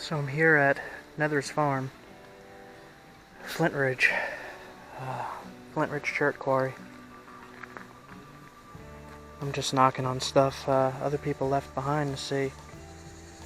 So I'm here at Nether's farm, Flint Ridge Chert Quarry. I'm just knocking on stuff other people left behind to see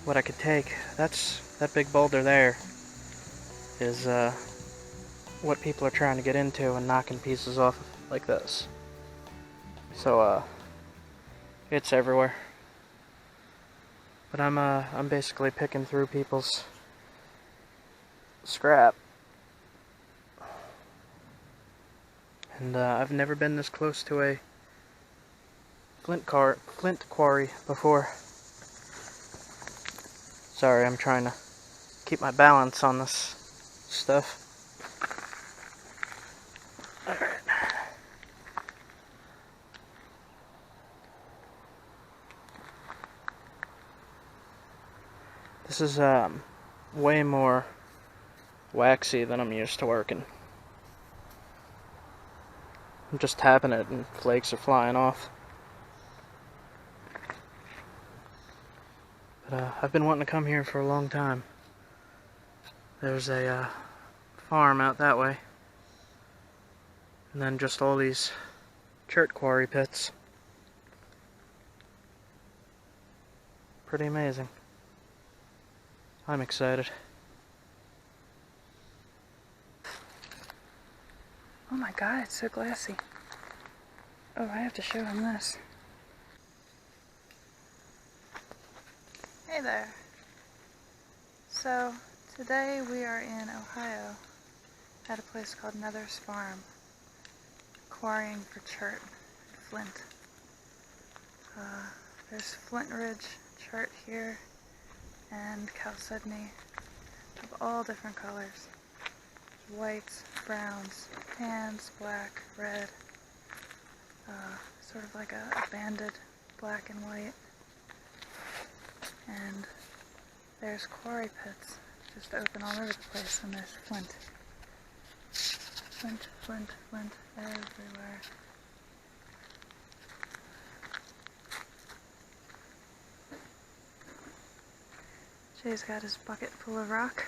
what I could take. That big boulder there is what people are trying to get into and knocking pieces off like this. So it's everywhere. But I'm basically picking through people's scrap. And I've never been this close to a flint quarry before. Sorry, I'm trying to keep my balance on this stuff. Alright. This is way more waxy than I'm used to working. I'm just tapping it and flakes are flying off. But I've been wanting to come here for a long time. There's a farm out that way. And then just all these chert quarry pits. Pretty amazing. I'm excited. Oh my god, it's so glassy. Oh, I have to show him this. Hey there. So, today we are in Ohio at a place called Nethers Farm, quarrying for chert and flint. There's Flint Ridge chert here and chalcedony of all different colors. Whites, browns, tans, black, red, sort of like a banded black and white. And there's quarry pits just open all over the place, and there's flint. Flint, flint, flint everywhere. Jay's got his bucket full of rock.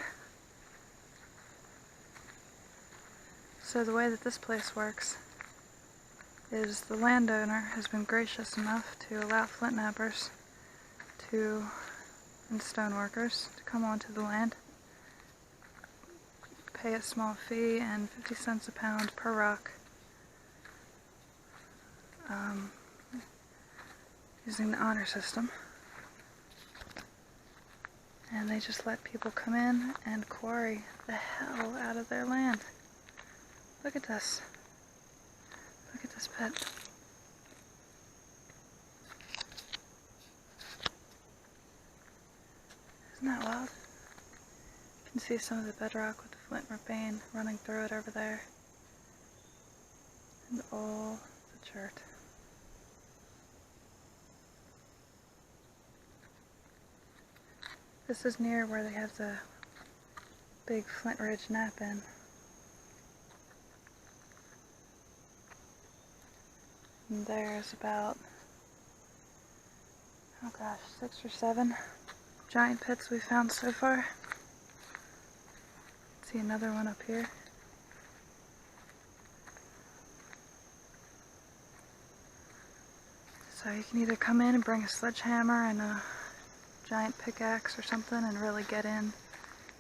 So the way that this place works is the landowner has been gracious enough to allow flint knappers and stone workers to come onto the land, pay a small fee and 50 cents a pound per rock, using the honor system. And they just let people come in and quarry the hell out of their land. Look at this. Look at this pit. Isn't that wild? You can see some of the bedrock with the flint vein running through it over there. And all the chert. This is near where they have the big Flint Ridge nap-in. And there's about, oh gosh, 6 or 7 giant pits we've found so far. See another one up here. So you can either come in and bring a sledgehammer and a giant pickaxe or something and really get in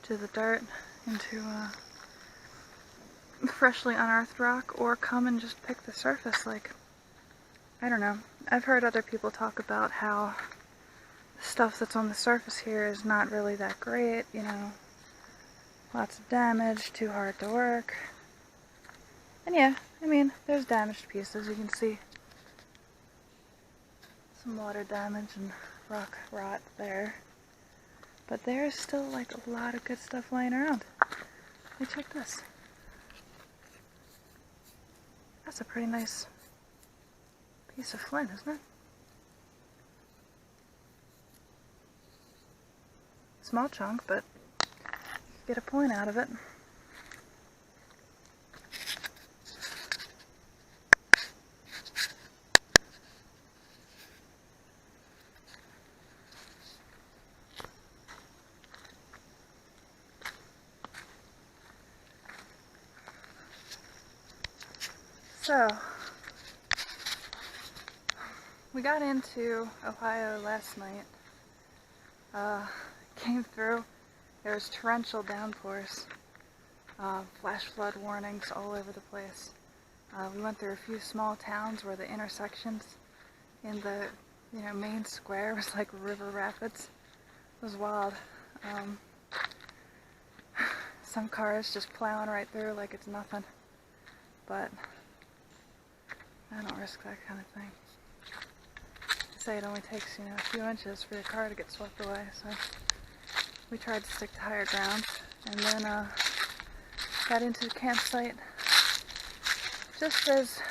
to the dirt, into freshly unearthed rock, or come and just pick the surface. Like, I don't know. I've heard other people talk about how the stuff that's on the surface here is not really that great, you know. Lots of damage, too hard to work. And yeah, I mean, there's damaged pieces. You can see some water damage and rock rot there. But there's still like a lot of good stuff lying around. Hey, check this. That's a pretty nice piece of flint, isn't it? Small chunk, but you get a point out of it. So, we got into Ohio last night. Came through. There was torrential downpours. Flash flood warnings all over the place. We went through a few small towns where the intersections in the main square was like river rapids. It was wild. Some cars just plowing right through like it's nothing. But I don't risk that kind of thing. They say it only takes, a few inches for your car to get swept away, so we tried to stick to higher ground, and then got into the campsite just as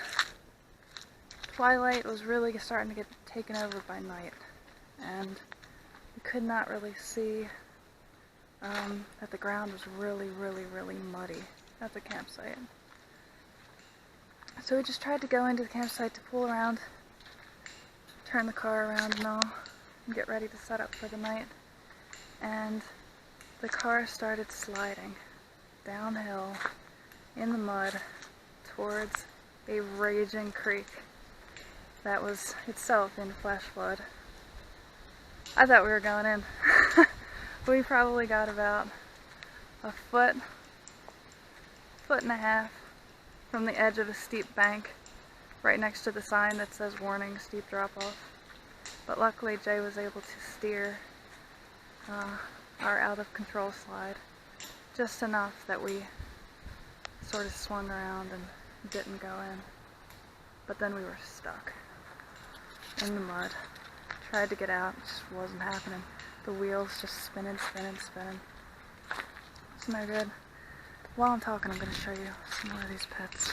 twilight was really starting to get taken over by night, and we could not really see that the ground was really, really, really muddy at the campsite. So we just tried to go into the campsite to pull around, turn the car around and all, and get ready to set up for the night. And the car started sliding downhill in the mud towards a raging creek that was itself in flash flood. I thought we were going in. We probably got about a foot and a half from the edge of a steep bank right next to the sign that says warning, steep drop off. But luckily Jay was able to steer our out of control slide just enough that we sort of swung around and didn't go in. But then we were stuck in the mud. Tried to get out, it just wasn't happening. The wheels just spinning. It's no good. While I'm talking, I'm going to show you some more of these pets.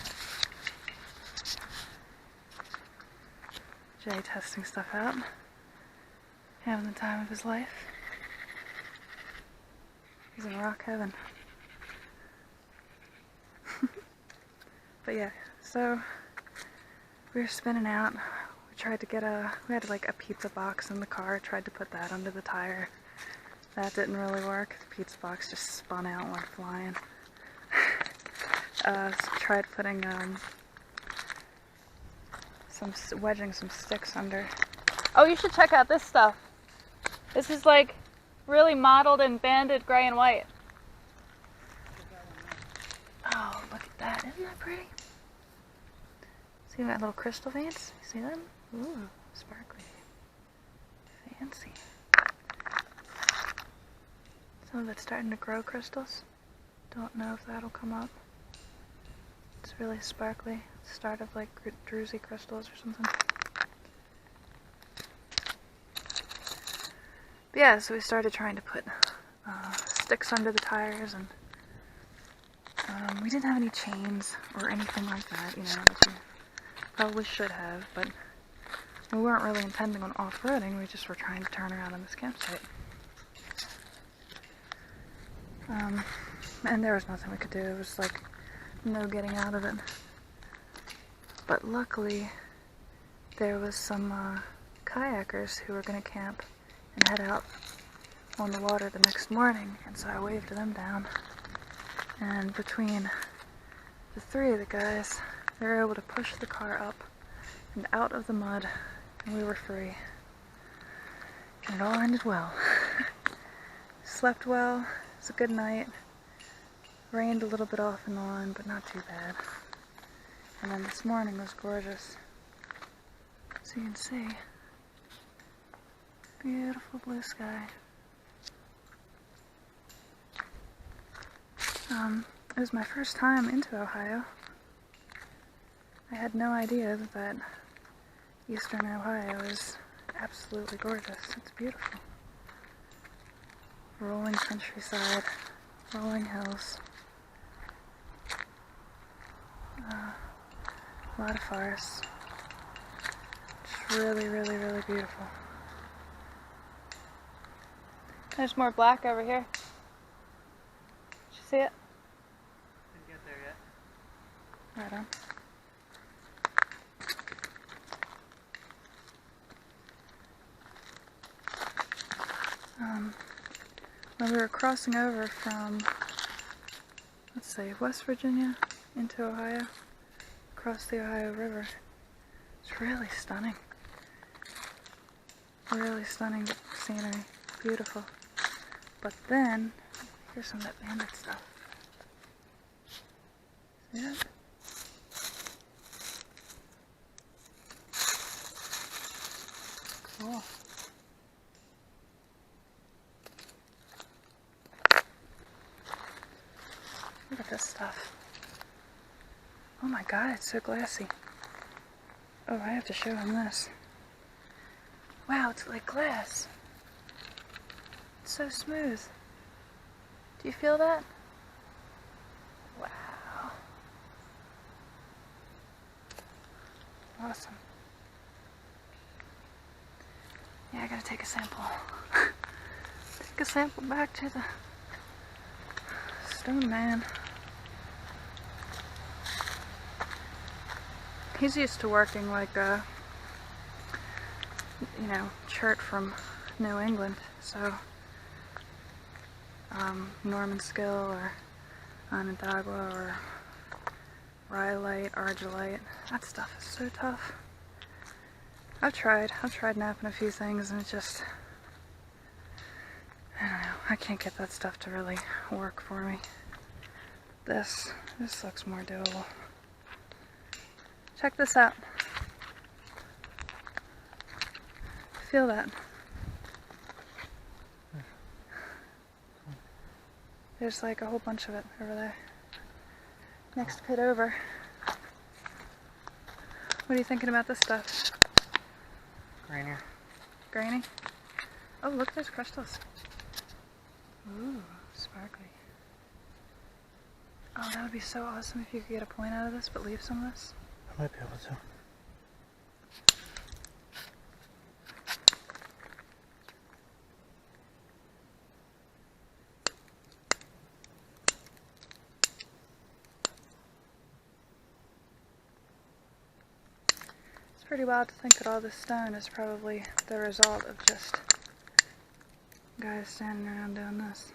Jay testing stuff out. Having the time of his life. He's in rock heaven. But yeah, so we were spinning out. We tried to get we had like a pizza box in the car, tried to put that under the tire. That didn't really work. The pizza box just spun out and went flying. So tried putting wedging some sticks under. Oh, you should check out this stuff. This is like really mottled and banded gray and white. Oh, look at that. Isn't that pretty? See that little crystal veins? See them? Ooh, sparkly. Fancy. Some of it's starting to grow crystals. Don't know if that'll come up. It's really sparkly. Start of like druzy crystals or something. But yeah, so we started trying to put sticks under the tires, and we didn't have any chains or anything like that, that we probably should have, but we weren't really intending on off-roading, we just were trying to turn around on this campsite. And there was nothing we could do, it was like no getting out of it. But luckily, there was some kayakers who were going to camp and head out on the water the next morning, and so I waved them down. And between the three of the guys, they were able to push the car up and out of the mud, and we were free. And it all ended well. Slept well, it was a good night. Rained a little bit off and on, but not too bad. And then this morning was gorgeous. So you can see, beautiful blue sky. It was my first time into Ohio. I had no idea that eastern Ohio is absolutely gorgeous. It's beautiful. Rolling countryside, rolling hills. A lot of forests. Just really, really, really beautiful. There's more black over here. Did you see it? Didn't get there yet. Right on. When we were crossing over from, let's say, West Virginia into Ohio, across the Ohio River. It's really stunning. Really stunning scenery. Beautiful. But then, here's some of that bandit stuff. See that? Cool. Look at this stuff. Oh my god, it's so glassy. Oh, I have to show him this. Wow, it's like glass. It's so smooth. Do you feel that? Wow. Awesome. Yeah, I gotta take a sample. Take a sample back to the Stone Man. He's used to working like a, you know, chert from New England, so Norman Skill or Onondaga or Rhyolite, Argillite. That stuff is so tough. I've tried napping a few things and it just, I don't know, I can't get that stuff to really work for me. This looks more doable. Check this out. Feel that. There's like a whole bunch of it over there. Next pit over. What are you thinking about this stuff? Grainier. Grainy? Oh, look, there's crystals. Ooh, sparkly. Oh, that would be so awesome if you could get a point out of this, but leave some of this. I might be able to. It's pretty wild to think that all this stone is probably the result of just guys standing around doing this.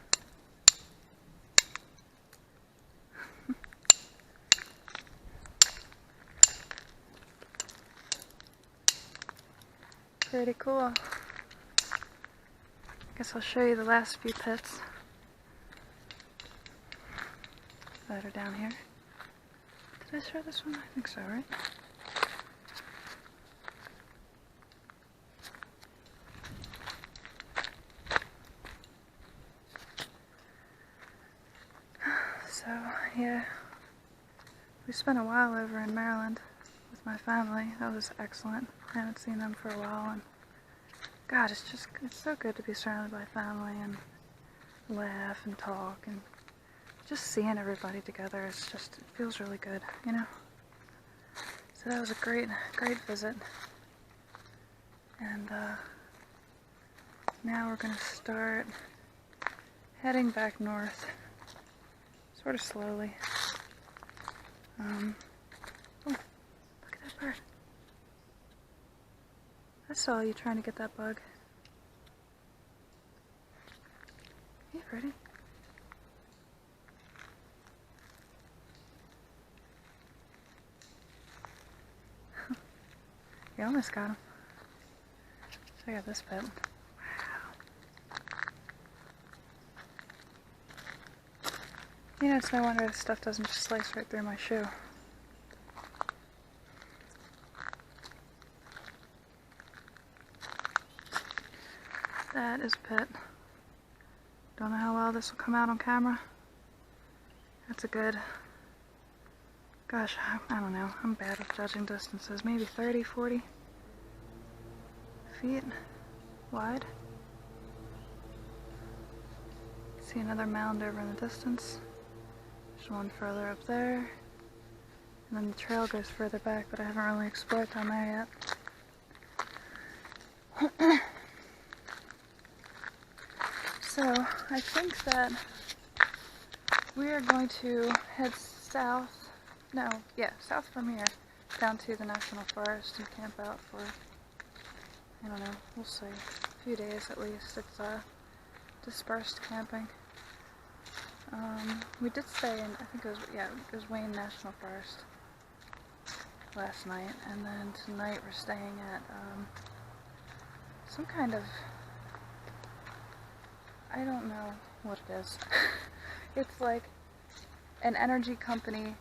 Pretty cool. Guess I'll show you the last few pits that are down here. Did I show this one? I think so, right? So, yeah, we spent a while over in Maryland with my family. That was excellent. I haven't seen them for a while, and God, it's so good to be surrounded by family and laugh and talk, and just seeing everybody together it feels really good, you know? So that was a great visit. And now we're gonna start heading back north, sort of slowly. Oh, look at that bird. I saw you trying to get that bug. Hey, Freddy. You almost got him. Check out this bit. Wow. You know, it's no wonder this stuff doesn't just slice right through my shoe. That is a pit. Don't know how well this will come out on camera. That's a good, gosh, I don't know. I'm bad with judging distances. Maybe 30, 40 feet wide. See another mound over in the distance. There's one further up there. And then the trail goes further back, but I haven't really explored down there yet. So, I think that we are going to head south from here, down to the National Forest and camp out for, I don't know, we'll see, a few days at least. It's dispersed camping. We did stay in, I think it was Wayne National Forest. last night, and then tonight we're staying at some kind of, I don't know what it is. It's like an energy company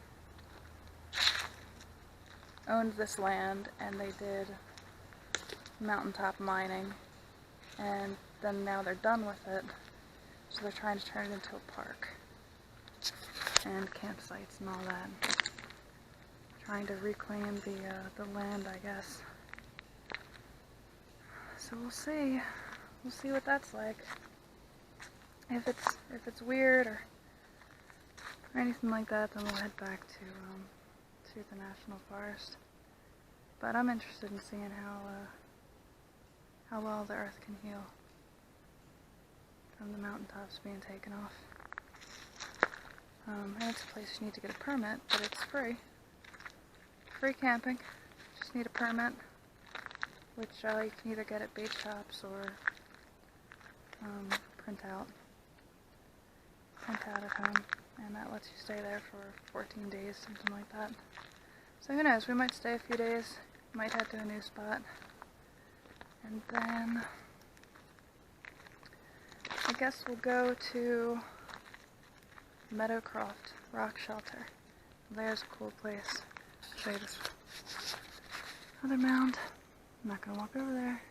owned this land, and they did mountaintop mining, and then now they're done with it, so they're trying to turn it into a park and campsites and all that. Trying to reclaim the land, I guess. So we'll see. We'll see what that's like. If it's weird or anything like that, then we'll head back to the national forest. But I'm interested in seeing how well the earth can heal from the mountaintops being taken off. And it's a place you need to get a permit, but it's free. Free camping. Just need a permit, which you can either get at bait shops or print out at home, and that lets you stay there for 14 days, something like that. So who knows, we might stay a few days, might head to a new spot, and then I guess we'll go to Meadowcroft Rock Shelter. There's a cool place. I'll show you this other mound. I'm not gonna walk over there.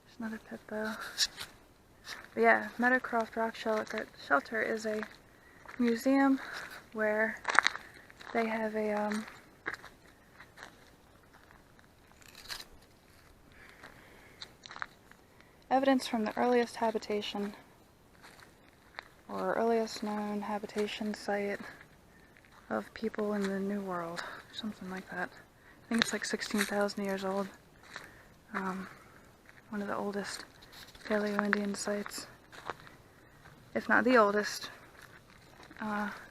There's another pit bow. But yeah, Meadowcroft Rock Shelter is a museum where they have a evidence from the earliest habitation, or earliest known habitation site of people in the New World, something like that. I think it's like 16,000 years old. One of the oldest Paleo-Indian sites, if not the oldest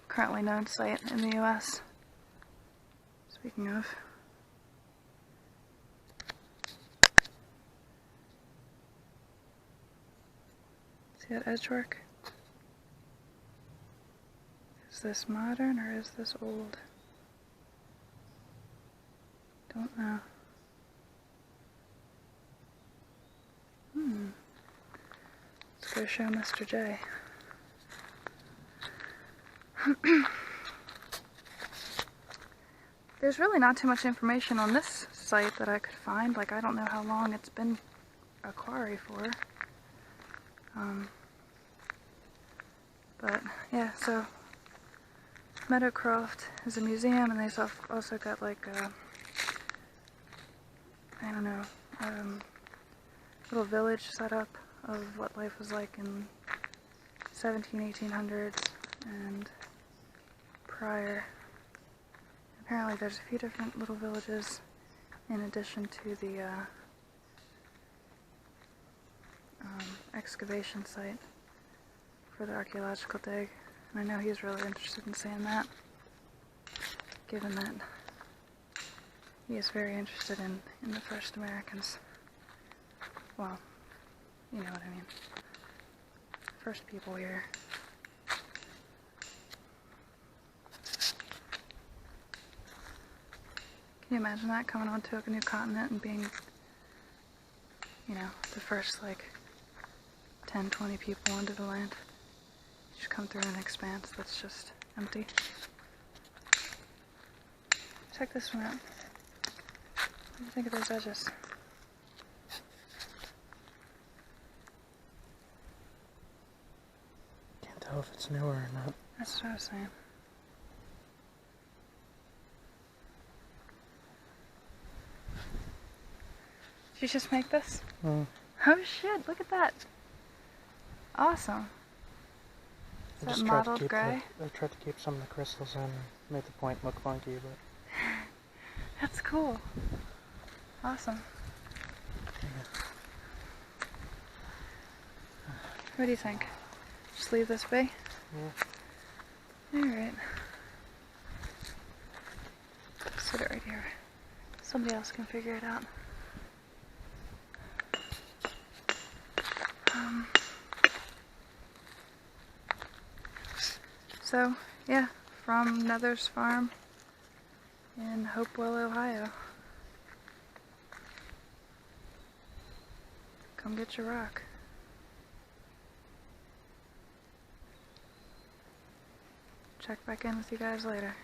currently known site in the U.S. Speaking of. See that edge work? Is this modern or is this old? Don't know. Let's go show Mr. J. There's really not too much information on this site that I could find. Like, I don't know how long it's been a quarry for. But yeah, so Meadowcroft is a museum, and they've also got like I don't know, little village set up of what life was like in 1800s and prior. Apparently there's a few different little villages in addition to the excavation site for the archaeological dig. And I know he's really interested in seeing that, given that he is very interested in the first Americans. Well, you know what I mean. First people here. Can you imagine that, coming onto a new continent and being, you know, the first like 10, 20 people onto the land? You just come through an expanse that's just empty. Check this one out. What do you think of those edges? Can't tell if it's newer or not. That's what I was saying. Did you just make this? Mm. Oh shit, look at that. Awesome. Is that mottled gray? I tried to keep some of the crystals in, made the point look funky, but... That's cool. Awesome. Yeah. What do you think? Just leave this be? Yeah. Alright. Sit it right here. Somebody else can figure it out. So, yeah, from Nether's farm, in Hopewell, Ohio. Come get your rock. Check back in with you guys later.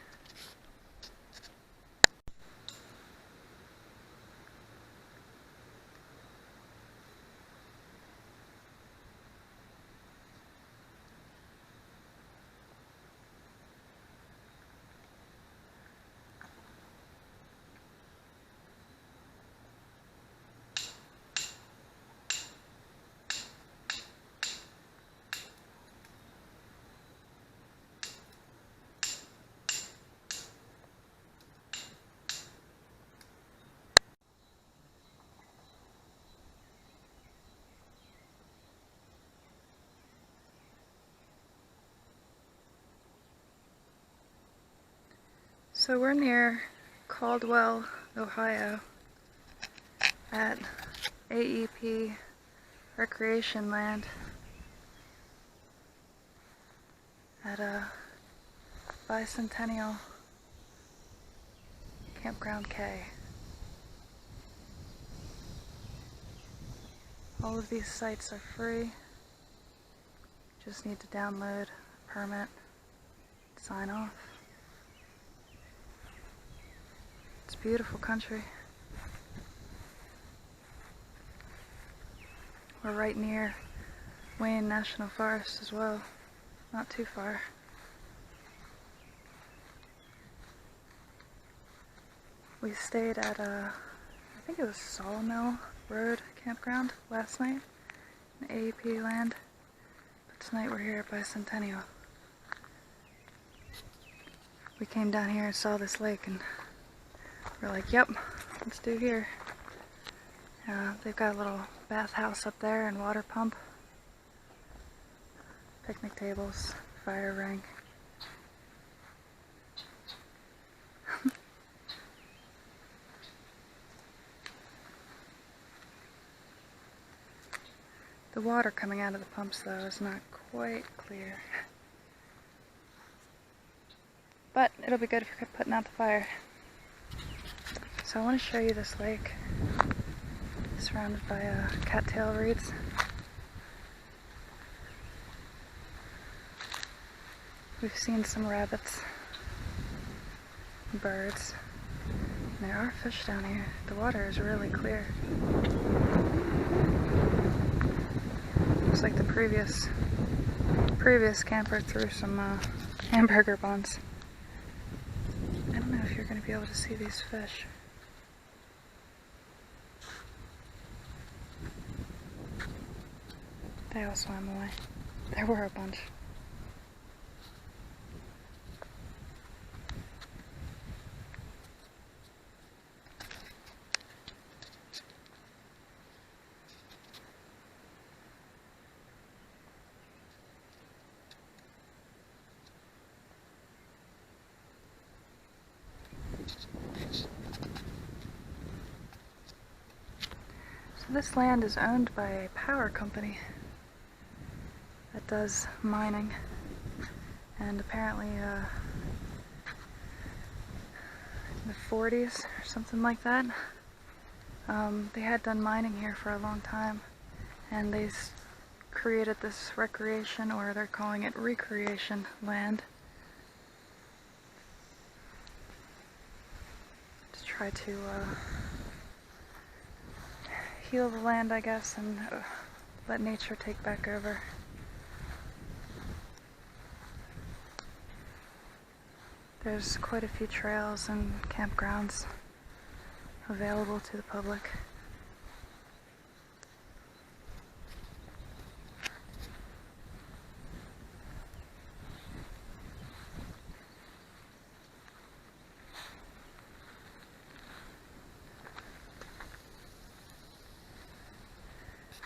So we're near Caldwell, Ohio at AEP Recreation Land at a Bicentennial Campground K. All of these sites are free. Just need to download a permit, sign off. It's beautiful country. We're right near Wayne National Forest as well, not too far. We stayed at I think it was Sawmill Road Campground last night in AEP land, but tonight we're here at Bicentennial. We came down here and saw this lake and we're like, yep, let's do here. They've got a little bathhouse up there and water pump, picnic tables, fire ring. The water coming out of the pumps though is not quite clear. But it'll be good for putting out the fire. So I want to show you this lake, surrounded by cattail reeds. We've seen some rabbits, birds, and there are fish down here. The water is really clear. Looks like the previous camper threw some hamburger buns. I don't know if you're going to be able to see these fish. They all swam away. There were a bunch. So this land is owned by a power company that does mining, and apparently in the 40s or something like that, they had done mining here for a long time, and they created this recreation, or they're calling it recreation land, to try to heal the land, I guess, and let nature take back over. There's quite a few trails and campgrounds available to the public.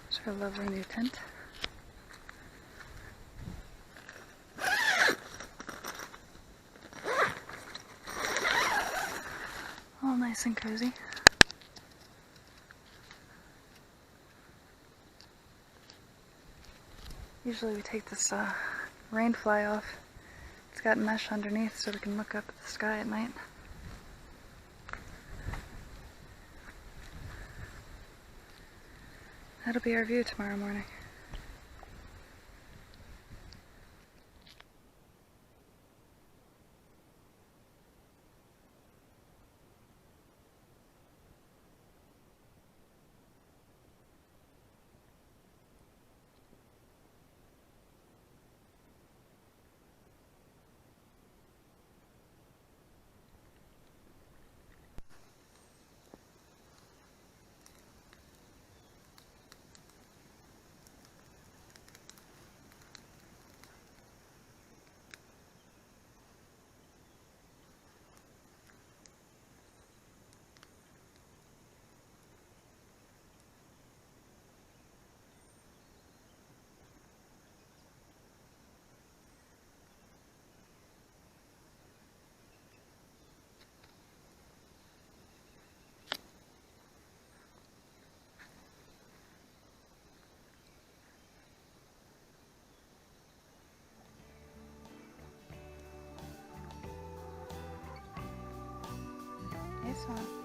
It's our lovely new tent. All nice and cozy. Usually we take this rain fly off. It's got mesh underneath so we can look up at the sky at night. That'll be our view tomorrow morning. Nice one.